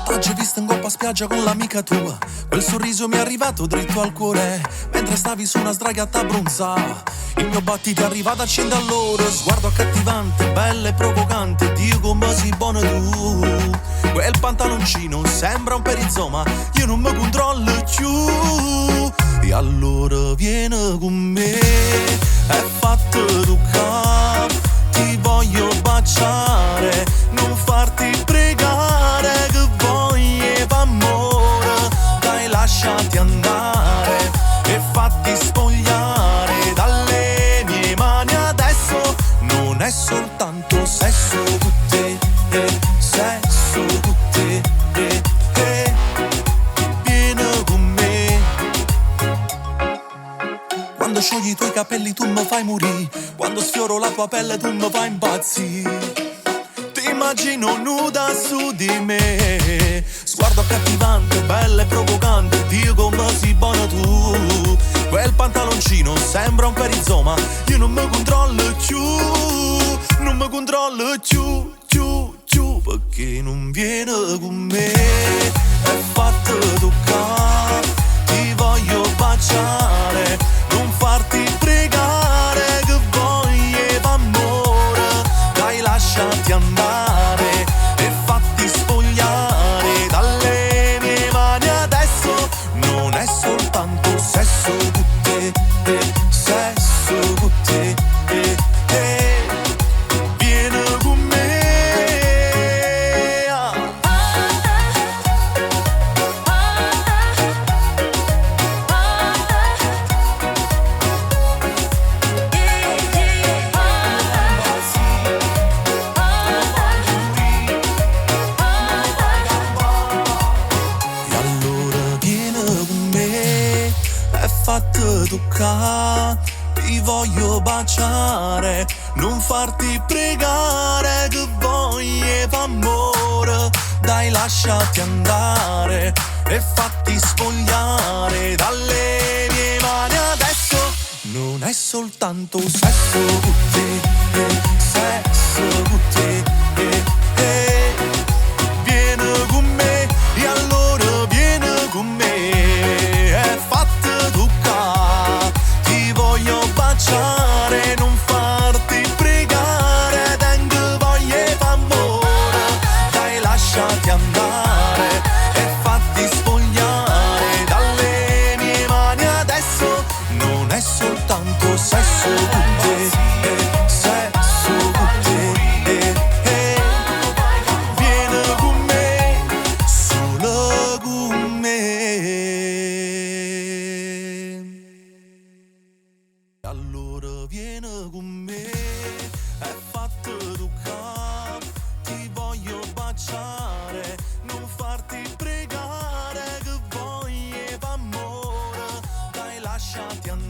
Oggi visto in coppa spiaggia con l'amica tua, quel sorriso mi è arrivato dritto al cuore, mentre stavi su una sdraiata a bronzare. Il mio battito è arrivato a 100 all'ora, sguardo accattivante, bella e provocante, Dio come sei buono tu. Quel pantaloncino sembra un perizoma, io non mi controllo più. E allora vieni con me, è fatto toccare, ti voglio baciare, non farti pregare, che voglia d'amore, dai lasciati andare e fatti spogliare dalle mie mani. Adesso non è soltanto sesso con te, sesso con te, vieni con me. Quando sciogli i tuoi capelli tu mi fai morire, quando sfioro la tua pelle tu mi fai impazzire. Ti immagino nuda su di me, sguardo accattivante, bella e provocante, Dio come sei buona tu. Quel pantaloncino sembra un perizoma, io non mi controllo più, non mi controllo più, perché non vieni con me. È fatto toccare, ti voglio baciare, non farti pregare, che voglia d'amore, dai lasciati andare e fatti spogliare dalle mie mani. Adesso non è soltanto sesso con te, sesso con te, vieni con me. E allora vieni con me, è fatto toccare, ti voglio baciare, non farti pregare, che voglia d'amore, dai lasciati andare e fatti spogliare dalle mie mani. Adesso non è soltanto sesso con te, sesso con te, vieni con me. E allora vieni con me, è fatto toccare, ti voglio baciare, non farti pregare, tengo voglia d'amore, dai lasciati andare e fatti spogliare dalle mie mani. Adesso non è soltanto sesso con te, sesso con te, vieni con me, solo con me. Allora vieni con me, è fatto toccare, ti voglio baciare, non farti pregare, che voglia d'amore, dai lasciati andare